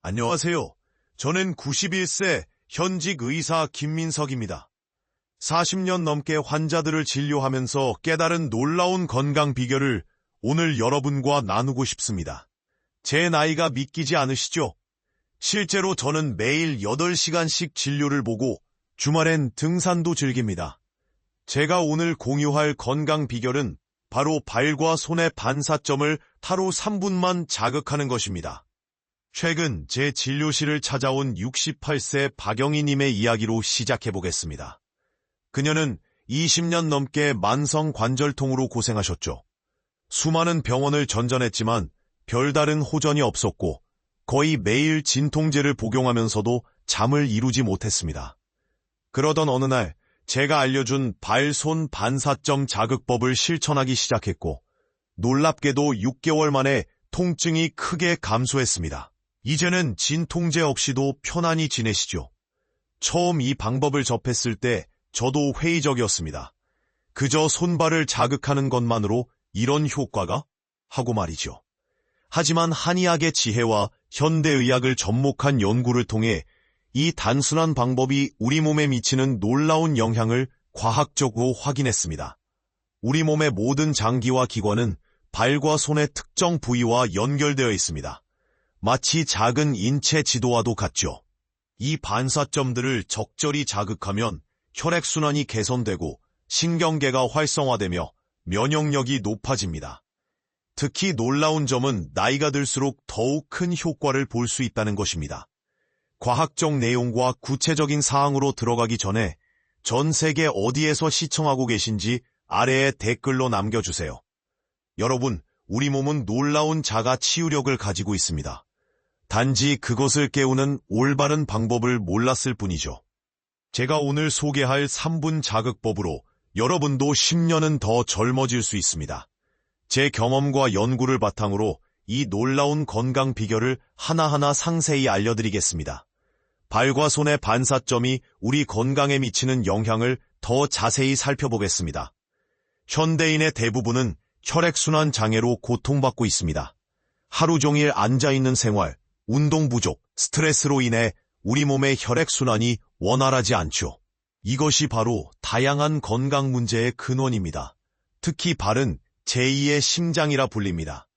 안녕하세요. 저는 91세 현직 의사 김민석입니다. 40년 넘게 환자들을 진료하면서 깨달은 놀라운 건강 비결을 오늘 여러분과 나누고 싶습니다. 제 나이가 믿기지 않으시죠? 실제로 저는 매일 8시간씩 진료를 보고 주말엔 등산도 즐깁니다. 제가 오늘 공유할 건강 비결은 바로 발과 손의 반사점을 하루 3분만 자극하는 것입니다. 최근 제 진료실을 찾아온 68세 박영희님의 이야기로 시작해보겠습니다. 그녀는 20년 넘게 만성 관절통으로 고생하셨죠. 수많은 병원을 전전했지만 별다른 호전이 없었고 거의 매일 진통제를 복용하면서도 잠을 이루지 못했습니다. 그러던 어느 날 제가 알려준 발손 반사점 자극법을 실천하기 시작했고 놀랍게도 6개월 만에 통증이 크게 감소했습니다. 이제는 진통제 없이도 편안히 지내시죠. 처음 이 방법을 접했을 때 저도 회의적이었습니다. 그저 손발을 자극하는 것만으로 이런 효과가? 하고 말이죠. 하지만 한의학의 지혜와 현대의학을 접목한 연구를 통해 이 단순한 방법이 우리 몸에 미치는 놀라운 영향을 과학적으로 확인했습니다. 우리 몸의 모든 장기와 기관은 발과 손의 특정 부위와 연결되어 있습니다. 마치 작은 인체 지도와도 같죠. 이 반사점들을 적절히 자극하면 혈액순환이 개선되고 신경계가 활성화되며 면역력이 높아집니다. 특히 놀라운 점은 나이가 들수록 더욱 큰 효과를 볼 수 있다는 것입니다. 과학적 내용과 구체적인 사항으로 들어가기 전에 전 세계 어디에서 시청하고 계신지 아래에 댓글로 남겨주세요. 여러분, 우리 몸은 놀라운 자가 치유력을 가지고 있습니다. 단지 그것을 깨우는 올바른 방법을 몰랐을 뿐이죠. 제가 오늘 소개할 3분 자극법으로 여러분도 10년은 더 젊어질 수 있습니다. 제 경험과 연구를 바탕으로 이 놀라운 건강 비결을 하나하나 상세히 알려드리겠습니다. 발과 손의 반사점이 우리 건강에 미치는 영향을 더 자세히 살펴보겠습니다. 현대인의 대부분은 혈액순환 장애로 고통받고 있습니다. 하루 종일 앉아있는 생활, 운동 부족, 스트레스로 인해 우리 몸의 혈액순환이 원활하지 않죠. 이것이 바로 다양한 건강 문제의 근원입니다. 특히 발은 제2의 심장이라 불립니다.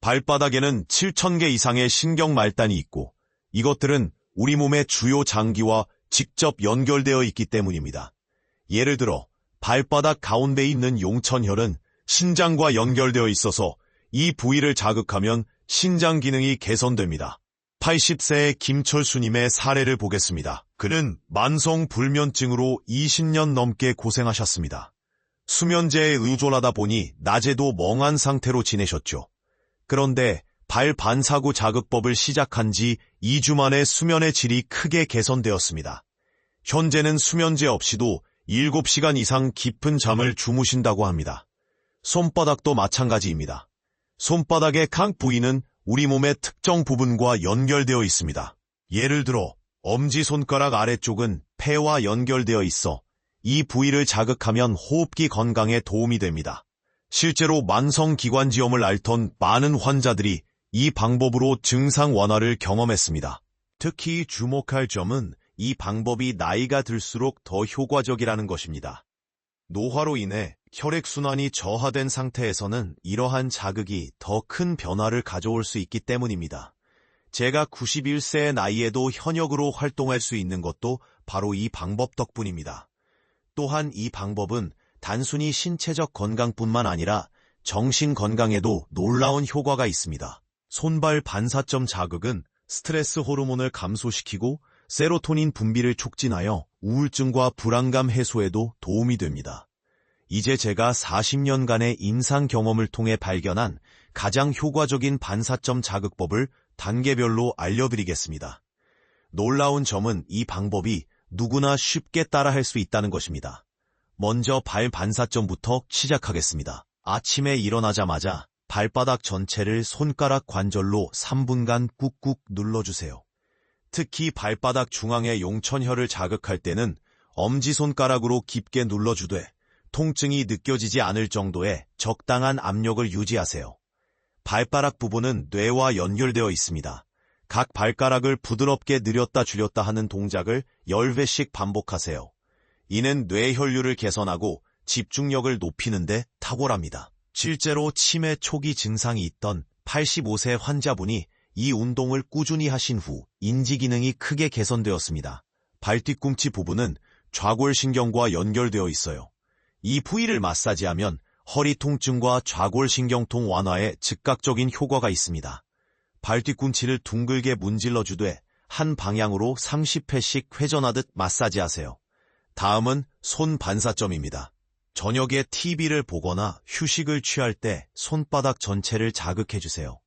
발바닥에는 7,000개 이상의 신경말단이 있고 이것들은 우리 몸의 주요 장기와 직접 연결되어 있기 때문입니다. 예를 들어 발바닥 가운데 있는 용천혈은 신장과 연결되어 있어서 이 부위를 자극하면 신장 기능이 개선됩니다. 80세의 김철수님의 사례를 보겠습니다. 그는 만성 불면증으로 20년 넘게 고생하셨습니다. 수면제에 의존하다 보니 낮에도 멍한 상태로 지내셨죠. 그런데 발 반사구 자극법을 시작한 지 2주 만에 수면의 질이 크게 개선되었습니다. 현재는 수면제 없이도 7시간 이상 깊은 잠을 주무신다고 합니다. 손바닥도 마찬가지입니다. 손바닥의 각 부위는 우리 몸의 특정 부분과 연결되어 있습니다. 예를 들어 엄지손가락 아래쪽은 폐와 연결되어 있어 이 부위를 자극하면 호흡기 건강에 도움이 됩니다. 실제로 만성기관지염을 앓던 많은 환자들이 이 방법으로 증상 완화를 경험했습니다. 특히 주목할 점은 이 방법이 나이가 들수록 더 효과적이라는 것입니다. 노화로 인해 혈액순환이 저하된 상태에서는 이러한 자극이 더 큰 변화를 가져올 수 있기 때문입니다. 제가 91세의 나이에도 현역으로 활동할 수 있는 것도 바로 이 방법 덕분입니다. 또한 이 방법은 단순히 신체적 건강뿐만 아니라 정신 건강에도 놀라운 효과가 있습니다. 손발 반사점 자극은 스트레스 호르몬을 감소시키고 세로토닌 분비를 촉진하여 우울증과 불안감 해소에도 도움이 됩니다. 이제 제가 40년간의 임상 경험을 통해 발견한 가장 효과적인 반사점 자극법을 단계별로 알려드리겠습니다. 놀라운 점은 이 방법이 누구나 쉽게 따라할 수 있다는 것입니다. 먼저 발 반사점부터 시작하겠습니다. 아침에 일어나자마자 발바닥 전체를 손가락 관절로 3분간 꾹꾹 눌러주세요. 특히 발바닥 중앙의 용천혈을 자극할 때는 엄지손가락으로 깊게 눌러주되 통증이 느껴지지 않을 정도의 적당한 압력을 유지하세요. 발바닥 부분은 뇌와 연결되어 있습니다. 각 발가락을 부드럽게 늘렸다 줄였다 하는 동작을 10회씩 반복하세요. 이는 뇌혈류를 개선하고 집중력을 높이는 데 탁월합니다. 실제로 치매 초기 증상이 있던 85세 환자분이 이 운동을 꾸준히 하신 후 인지기능이 크게 개선되었습니다. 발뒤꿈치 부분은 좌골신경과 연결되어 있어요. 이 부위를 마사지하면 허리 통증과 좌골신경통 완화에 즉각적인 효과가 있습니다. 발뒤꿈치를 둥글게 문질러주되 한 방향으로 30회씩 회전하듯 마사지하세요. 다음은 손 반사점입니다. 저녁에 TV를 보거나 휴식을 취할 때 손바닥 전체를 자극해주세요.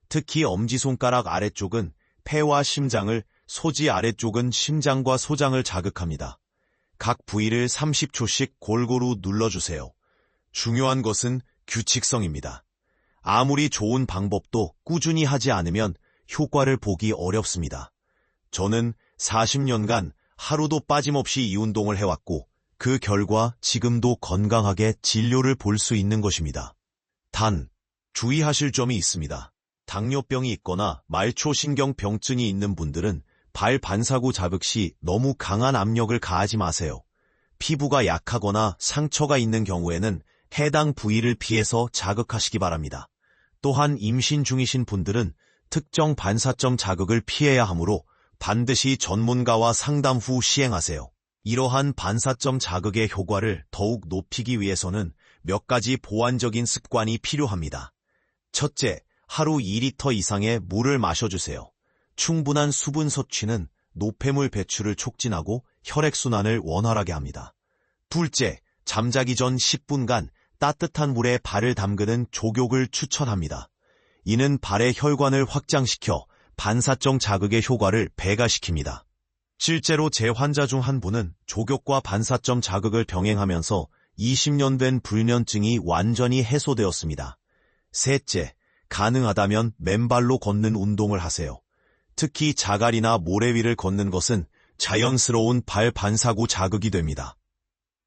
특히 엄지손가락 아래쪽은 폐와 심장을, 소지 아래쪽은 심장과 소장을 자극합니다. 각 부위를 30초씩 골고루 눌러주세요. 중요한 것은 규칙성입니다. 아무리 좋은 방법도 꾸준히 하지 않으면 효과를 보기 어렵습니다. 저는 40년간 하루도 빠짐없이 이 운동을 해왔고 그 결과 지금도 건강하게 진료를 볼 수 있는 것입니다. 단, 주의하실 점이 있습니다. 당뇨병이 있거나 말초신경병증이 있는 분들은 발 반사구 자극 시 너무 강한 압력을 가하지 마세요. 피부가 약하거나 상처가 있는 경우에는 해당 부위를 피해서 자극하시기 바랍니다. 또한 임신 중이신 분들은 특정 반사점 자극을 피해야 하므로 반드시 전문가와 상담 후 시행하세요. 이러한 반사점 자극의 효과를 더욱 높이기 위해서는 몇 가지 보완적인 습관이 필요합니다. 첫째, 하루 2리터 이상의 물을 마셔주세요. 충분한 수분 섭취는 노폐물 배출을 촉진하고 혈액순환을 원활하게 합니다. 둘째, 잠자기 전 10분간 따뜻한 물에 발을 담그는 족욕을 추천합니다. 이는 발의 혈관을 확장시켜 반사점 자극의 효과를 배가시킵니다. 실제로 제 환자 중 한 분은 족욕과 반사점 자극을 병행하면서 20년 된 불면증이 완전히 해소되었습니다. 셋째, 가능하다면 맨발로 걷는 운동을 하세요. 특히 자갈이나 모래 위를 걷는 것은 자연스러운 발 반사구 자극이 됩니다.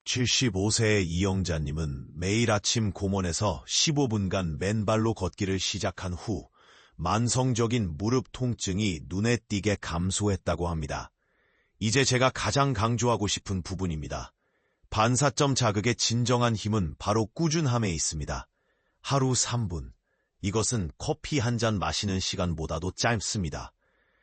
75세의 이영자님은 매일 아침 공원에서 15분간 맨발로 걷기를 시작한 후 만성적인 무릎 통증이 눈에 띄게 감소했다고 합니다. 이제 제가 가장 강조하고 싶은 부분입니다. 반사점 자극의 진정한 힘은 바로 꾸준함에 있습니다. 하루 3분. 이것은 커피 한 잔 마시는 시간보다도 짧습니다.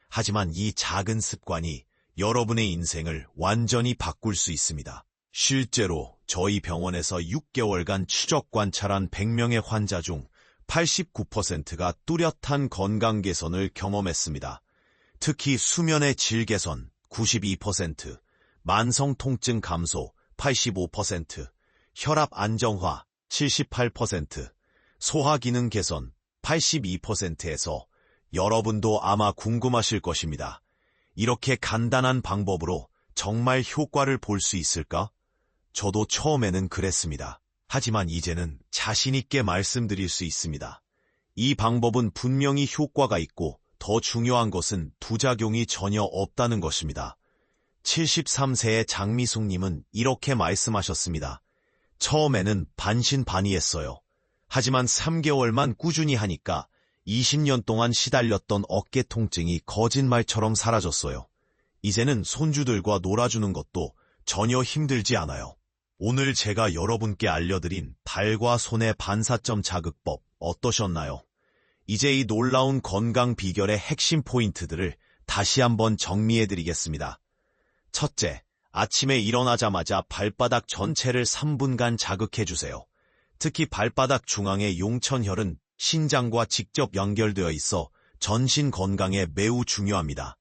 하지만 이 작은 습관이 여러분의 인생을 완전히 바꿀 수 있습니다. 실제로 저희 병원에서 6개월간 추적 관찰한 100명의 환자 중 89%가 뚜렷한 건강 개선을 경험했습니다. 특히 수면의 질 개선 92%, 만성 통증 감소 85%, 혈압 안정화 78%, 소화 기능 개선 82%에서 여러분도 아마 궁금하실 것입니다. 이렇게 간단한 방법으로 정말 효과를 볼 수 있을까? 저도 처음에는 그랬습니다. 하지만 이제는 자신 있게 말씀드릴 수 있습니다. 이 방법은 분명히 효과가 있고 더 중요한 것은 부작용이 전혀 없다는 것입니다. 73세의 장미숙님은 이렇게 말씀하셨습니다. 처음에는 반신반의했어요. 하지만 3개월만 꾸준히 하니까 20년 동안 시달렸던 어깨 통증이 거짓말처럼 사라졌어요. 이제는 손주들과 놀아주는 것도 전혀 힘들지 않아요. 오늘 제가 여러분께 알려드린 발과 손의 반사점 자극법 어떠셨나요? 이제 이 놀라운 건강 비결의 핵심 포인트들을 다시 한번 정리해드리겠습니다. 첫째, 아침에 일어나자마자 발바닥 전체를 3분간 자극해주세요. 특히 발바닥 중앙의 용천혈은 신장과 직접 연결되어 있어 전신 건강에 매우 중요합니다.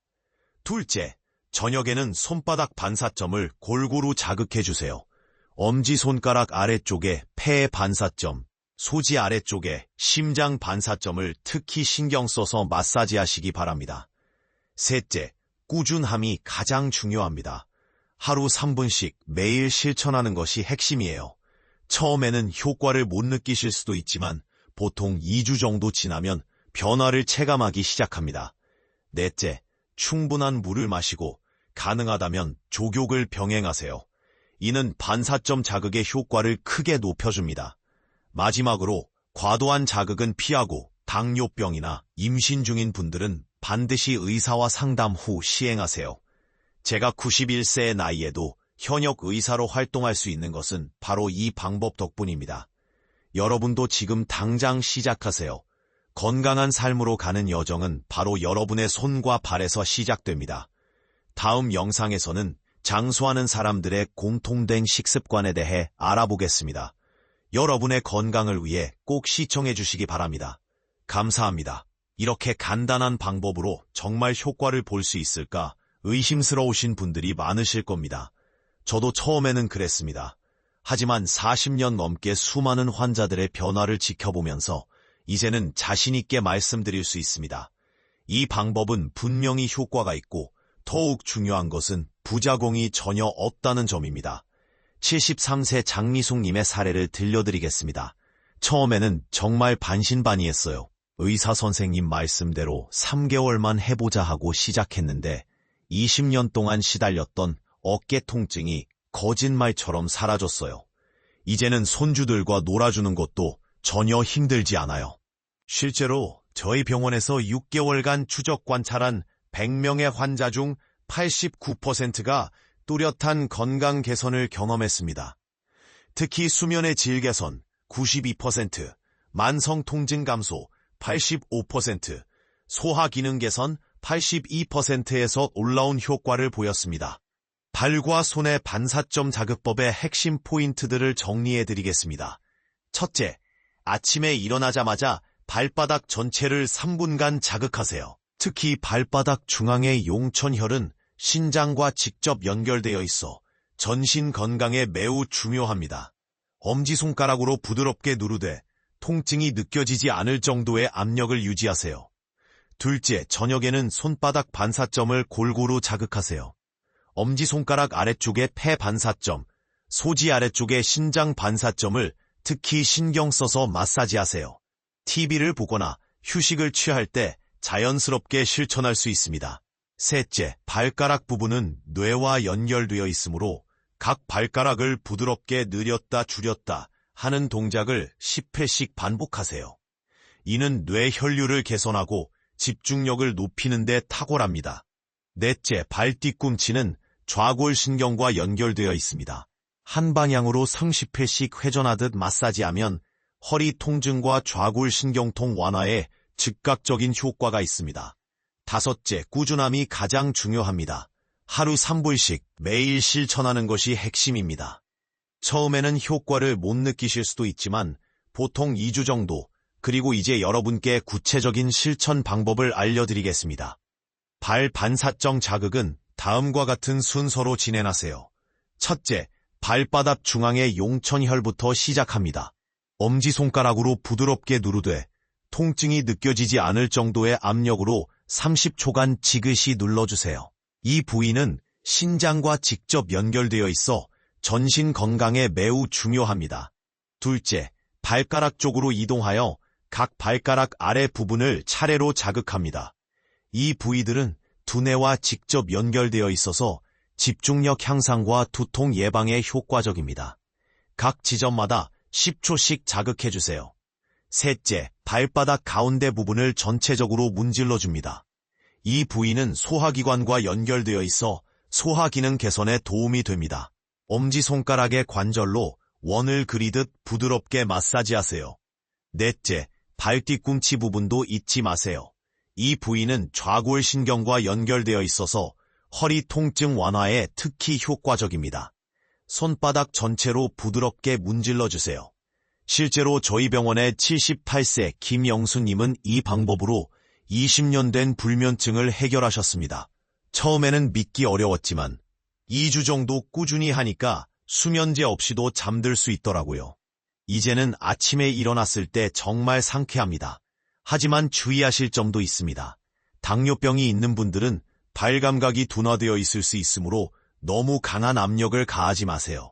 둘째, 저녁에는 손바닥 반사점을 골고루 자극해주세요. 엄지손가락 아래쪽에 폐의 반사점, 소지 아래쪽에 심장 반사점을 특히 신경 써서 마사지하시기 바랍니다. 셋째, 꾸준함이 가장 중요합니다. 하루 3분씩 매일 실천하는 것이 핵심이에요. 처음에는 효과를 못 느끼실 수도 있지만 보통 2주 정도 지나면 변화를 체감하기 시작합니다. 넷째, 충분한 물을 마시고 가능하다면 족욕을 병행하세요. 이는 반사점 자극의 효과를 크게 높여줍니다. 마지막으로 과도한 자극은 피하고 당뇨병이나 임신 중인 분들은 반드시 의사와 상담 후 시행하세요. 제가 91세의 나이에도 현역 의사로 활동할 수 있는 것은 바로 이 방법 덕분입니다. 여러분도 지금 당장 시작하세요. 건강한 삶으로 가는 여정은 바로 여러분의 손과 발에서 시작됩니다. 다음 영상에서는 장수하는 사람들의 공통된 식습관에 대해 알아보겠습니다. 여러분의 건강을 위해 꼭 시청해 주시기 바랍니다. 감사합니다. 이렇게 간단한 방법으로 정말 효과를 볼 수 있을까 의심스러우신 분들이 많으실 겁니다. 저도 처음에는 그랬습니다. 하지만 40년 넘게 수많은 환자들의 변화를 지켜보면서 이제는 자신있게 말씀드릴 수 있습니다. 이 방법은 분명히 효과가 있고 더욱 중요한 것은 부작용이 전혀 없다는 점입니다. 73세 장미숙님의 사례를 들려드리겠습니다. 처음에는 정말 반신반의했어요. 의사 선생님 말씀대로 3개월만 해보자 하고 시작했는데 20년 동안 시달렸던 어깨 통증이 거짓말처럼 사라졌어요. 이제는 손주들과 놀아주는 것도 전혀 힘들지 않아요. 실제로 저희 병원에서 6개월간 추적 관찰한 100명의 환자 중 89%가 뚜렷한 건강 개선을 경험했습니다. 특히 수면의 질 개선 92%, 만성 통증 감소 85%, 소화 기능 개선 82%에서 올라온 효과를 보였습니다. 발과 손의 반사점 자극법의 핵심 포인트들을 정리해드리겠습니다. 첫째, 아침에 일어나자마자 발바닥 전체를 3분간 자극하세요. 특히 발바닥 중앙의 용천혈은 신장과 직접 연결되어 있어 전신 건강에 매우 중요합니다. 엄지손가락으로 부드럽게 누르되 통증이 느껴지지 않을 정도의 압력을 유지하세요. 둘째, 저녁에는 손바닥 반사점을 골고루 자극하세요. 엄지손가락 아래쪽의 폐 반사점, 소지 아래쪽의 신장 반사점을 특히 신경 써서 마사지하세요. TV를 보거나 휴식을 취할 때 자연스럽게 실천할 수 있습니다. 셋째, 발가락 부분은 뇌와 연결되어 있으므로 각 발가락을 부드럽게 늘렸다 줄였다 하는 동작을 10회씩 반복하세요. 이는 뇌 혈류를 개선하고 집중력을 높이는 데 탁월합니다. 넷째, 발 뒤꿈치는 좌골신경과 연결되어 있습니다. 한 방향으로 30회씩 회전하듯 마사지하면 허리 통증과 좌골신경통 완화에 즉각적인 효과가 있습니다. 다섯째, 꾸준함이 가장 중요합니다. 하루 3분씩 매일 실천하는 것이 핵심입니다. 처음에는 효과를 못 느끼실 수도 있지만 보통 2주 정도, 그리고 이제 여러분께 구체적인 실천 방법을 알려드리겠습니다. 발 반사점 자극은 다음과 같은 순서로 진행하세요. 첫째, 발바닥 중앙의 용천혈부터 시작합니다. 엄지손가락으로 부드럽게 누르되 통증이 느껴지지 않을 정도의 압력으로 30초간 지그시 눌러주세요. 이 부위는 신장과 직접 연결되어 있어 전신 건강에 매우 중요합니다. 둘째, 발가락 쪽으로 이동하여 각 발가락 아래 부분을 차례로 자극합니다. 이 부위들은 두뇌와 직접 연결되어 있어서 집중력 향상과 두통 예방에 효과적입니다. 각 지점마다 10초씩 자극해주세요. 셋째, 발바닥 가운데 부분을 전체적으로 문질러줍니다. 이 부위는 소화기관과 연결되어 있어 소화기능 개선에 도움이 됩니다. 엄지손가락의 관절로 원을 그리듯 부드럽게 마사지하세요. 넷째, 발 뒤꿈치 부분도 잊지 마세요. 이 부위는 좌골신경과 연결되어 있어서 허리 통증 완화에 특히 효과적입니다. 손바닥 전체로 부드럽게 문질러주세요. 실제로 저희 병원의 78세 김영수님은 이 방법으로 20년 된 불면증을 해결하셨습니다. 처음에는 믿기 어려웠지만 2주 정도 꾸준히 하니까 수면제 없이도 잠들 수 있더라고요. 이제는 아침에 일어났을 때 정말 상쾌합니다. 하지만 주의하실 점도 있습니다. 당뇨병이 있는 분들은 발 감각이 둔화되어 있을 수 있으므로 너무 강한 압력을 가하지 마세요.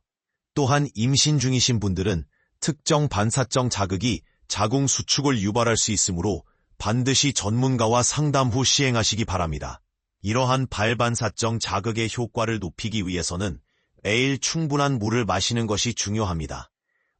또한 임신 중이신 분들은 특정 반사점 자극이 자궁 수축을 유발할 수 있으므로 반드시 전문가와 상담 후 시행하시기 바랍니다. 이러한 발반사점 자극의 효과를 높이기 위해서는 매일 충분한 물을 마시는 것이 중요합니다.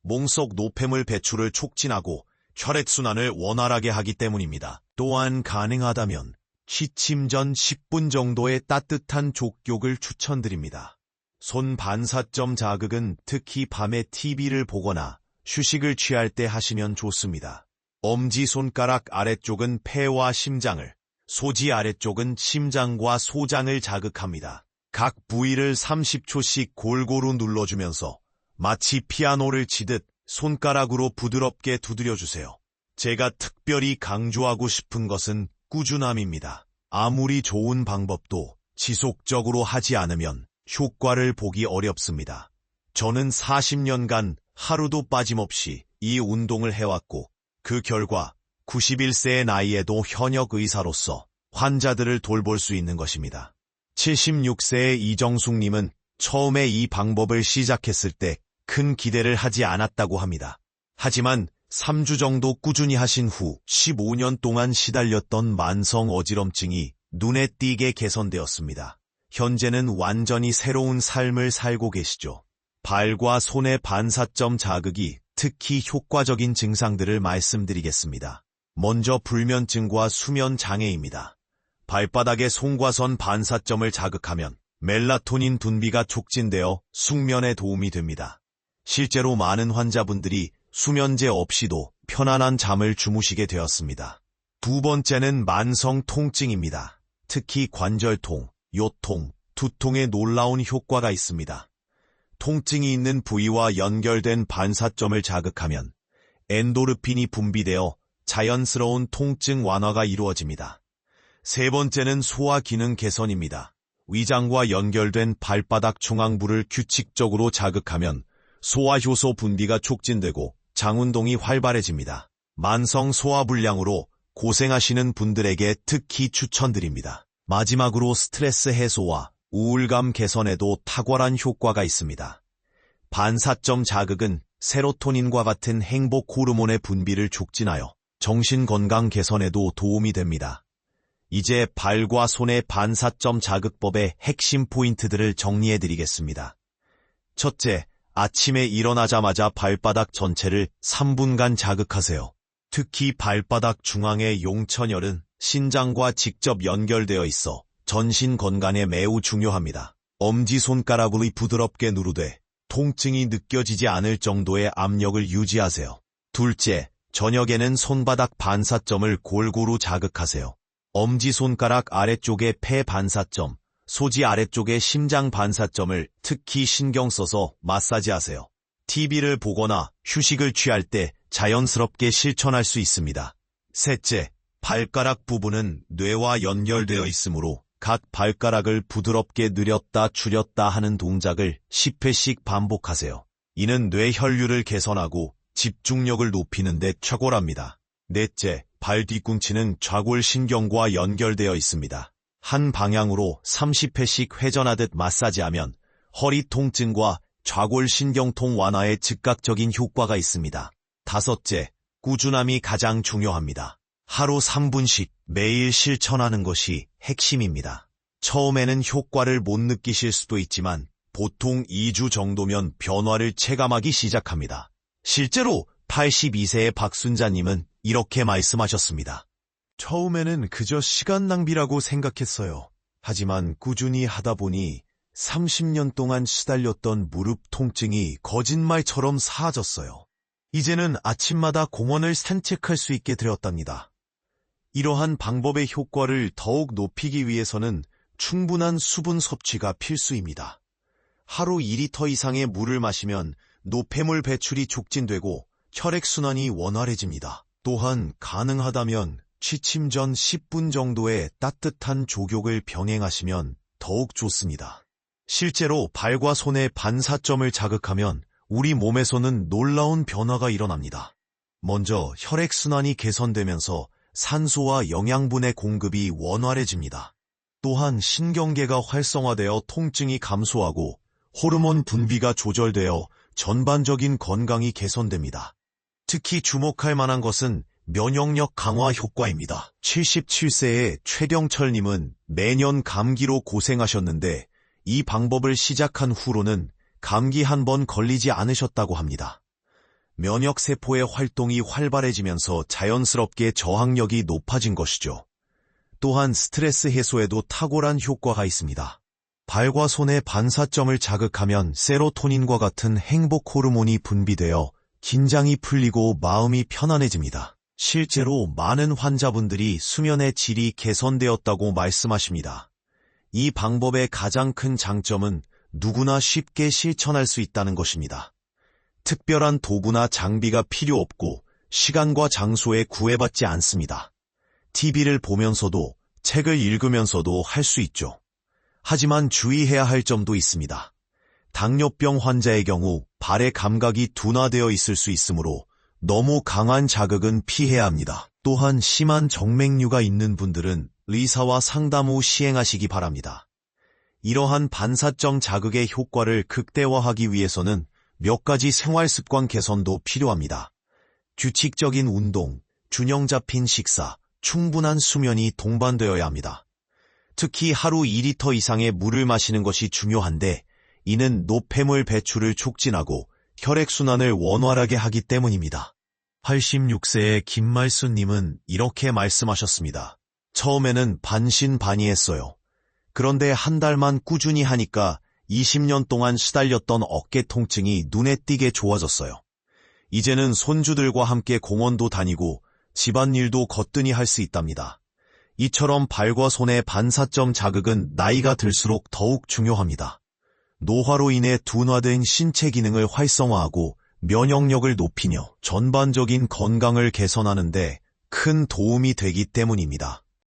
몸속 노폐물 배출을 촉진하고 혈액순환을 원활하게 하기 때문입니다. 또한 가능하다면 취침 전 10분 정도의 따뜻한 족욕을 추천드립니다. 손 반사점 자극은 특히 밤에 TV를 보거나 휴식을 취할 때 하시면 좋습니다. 엄지손가락 아래쪽은 폐와 심장을, 소지 아래쪽은 심장과 소장을 자극합니다. 각 부위를 30초씩 골고루 눌러주면서 마치 피아노를 치듯 손가락으로 부드럽게 두드려주세요. 제가 특별히 강조하고 싶은 것은 꾸준함입니다. 아무리 좋은 방법도 지속적으로 하지 않으면 효과를 보기 어렵습니다. 저는 40년간 하루도 빠짐없이 이 운동을 해왔고 그 결과 91세의 나이에도 현역 의사로서 환자들을 돌볼 수 있는 것입니다. 76세의 이정숙님은 처음에 이 방법을 시작했을 때 큰 기대를 하지 않았다고 합니다. 하지만 3주 정도 꾸준히 하신 후 15년 동안 시달렸던 만성 어지럼증이 눈에 띄게 개선되었습니다. 현재는 완전히 새로운 삶을 살고 계시죠. 발과 손의 반사점 자극이 특히 효과적인 증상들을 말씀드리겠습니다. 먼저 불면증과 수면 장애입니다. 발바닥의 손과선 반사점을 자극하면 멜라토닌 분비가 촉진되어 숙면에 도움이 됩니다. 실제로 많은 환자분들이 수면제 없이도 편안한 잠을 주무시게 되었습니다. 두 번째는 만성 통증입니다. 특히 관절통, 요통, 두통에 놀라운 효과가 있습니다. 통증이 있는 부위와 연결된 반사점을 자극하면 엔도르핀이 분비되어 자연스러운 통증 완화가 이루어집니다. 세 번째는 소화 기능 개선입니다. 위장과 연결된 발바닥 중앙부를 규칙적으로 자극하면 소화효소 분비가 촉진되고 장운동이 활발해집니다. 만성 소화불량으로 고생하시는 분들에게 특히 추천드립니다. 마지막으로 스트레스 해소와 우울감 개선에도 탁월한 효과가 있습니다. 반사점 자극은 세로토닌과 같은 행복 호르몬의 분비를 촉진하여 정신건강 개선에도 도움이 됩니다. 이제 발과 손의 반사점 자극법의 핵심 포인트들을 정리해드리겠습니다. 첫째, 아침에 일어나자마자 발바닥 전체를 3분간 자극하세요. 특히 발바닥 중앙의 용천혈은 신장과 직접 연결되어 있어 전신 건강에 매우 중요합니다. 엄지손가락으로 부드럽게 누르되 통증이 느껴지지 않을 정도의 압력을 유지하세요. 둘째, 저녁에는 손바닥 반사점을 골고루 자극하세요. 엄지손가락 아래쪽의 폐 반사점, 소지 아래쪽의 심장 반사점을 특히 신경 써서 마사지하세요. TV를 보거나 휴식을 취할 때 자연스럽게 실천할 수 있습니다. 셋째, 발가락 부분은 뇌와 연결되어 있으므로 각 발가락을 부드럽게 늘렸다 줄였다 하는 동작을 10회씩 반복하세요. 이는 뇌 혈류를 개선하고 집중력을 높이는 데 탁월합니다. 넷째, 발 뒤꿈치는 좌골신경과 연결되어 있습니다. 한 방향으로 30회씩 회전하듯 마사지하면 허리 통증과 좌골신경통 완화에 즉각적인 효과가 있습니다. 다섯째, 꾸준함이 가장 중요합니다. 하루 3분씩 매일 실천하는 것이 핵심입니다. 처음에는 효과를 못 느끼실 수도 있지만 보통 2주 정도면 변화를 체감하기 시작합니다. 실제로 82세의 박순자님은 이렇게 말씀하셨습니다. 처음에는 그저 시간 낭비라고 생각했어요. 하지만 꾸준히 하다 보니 30년 동안 시달렸던 무릎 통증이 거짓말처럼 사라졌어요. 이제는 아침마다 공원을 산책할 수 있게 되었답니다. 이러한 방법의 효과를 더욱 높이기 위해서는 충분한 수분 섭취가 필수입니다. 하루 2리터 이상의 물을 마시면 노폐물 배출이 촉진되고 혈액순환이 원활해집니다. 또한 가능하다면 취침 전 10분 정도의 따뜻한 족욕을 병행하시면 더욱 좋습니다. 실제로 발과 손의 반사점을 자극하면 우리 몸에서는 놀라운 변화가 일어납니다. 먼저 혈액순환이 개선되면서 산소와 영양분의 공급이 원활해집니다. 또한 신경계가 활성화되어 통증이 감소하고 호르몬 분비가 조절되어 전반적인 건강이 개선됩니다. 특히 주목할 만한 것은 면역력 강화 효과입니다. 77세의 최경철님은 매년 감기로 고생하셨는데 이 방법을 시작한 후로는 감기 한 번 걸리지 않으셨다고 합니다. 면역세포의 활동이 활발해지면서 자연스럽게 저항력이 높아진 것이죠. 또한 스트레스 해소에도 탁월한 효과가 있습니다. 발과 손의 반사점을 자극하면 세로토닌과 같은 행복 호르몬이 분비되어 긴장이 풀리고 마음이 편안해집니다. 실제로 많은 환자분들이 수면의 질이 개선되었다고 말씀하십니다. 이 방법의 가장 큰 장점은 누구나 쉽게 실천할 수 있다는 것입니다. 특별한 도구나 장비가 필요 없고 시간과 장소에 구애받지 않습니다. TV를 보면서도 책을 읽으면서도 할 수 있죠. 하지만 주의해야 할 점도 있습니다. 당뇨병 환자의 경우 발의 감각이 둔화되어 있을 수 있으므로 너무 강한 자극은 피해야 합니다. 또한 심한 정맥류가 있는 분들은 의사와 상담 후 시행하시기 바랍니다. 이러한 반사점 자극의 효과를 극대화하기 위해서는 몇 가지 생활습관 개선도 필요합니다. 규칙적인 운동, 균형 잡힌 식사, 충분한 수면이 동반되어야 합니다. 특히 하루 2리터 이상의 물을 마시는 것이 중요한데 이는 노폐물 배출을 촉진하고 혈액순환을 원활하게 하기 때문입니다. 86세의 김말수님은 이렇게 말씀하셨습니다. 처음에는 반신반의했어요. 그런데 한 달만 꾸준히 하니까 20년 동안 시달렸던 어깨 통증이 눈에 띄게 좋아졌어요. 이제는 손주들과 함께 공원도 다니고 집안일도 거뜬히 할 수 있답니다. 이처럼 발과 손의 반사점 자극은 나이가 들수록 더욱 중요합니다. 노화로 인해 둔화된 신체 기능을 활성화하고 면역력을 높이며 전반적인 건강을 개선하는 데 큰 도움이 되기 때문입니다.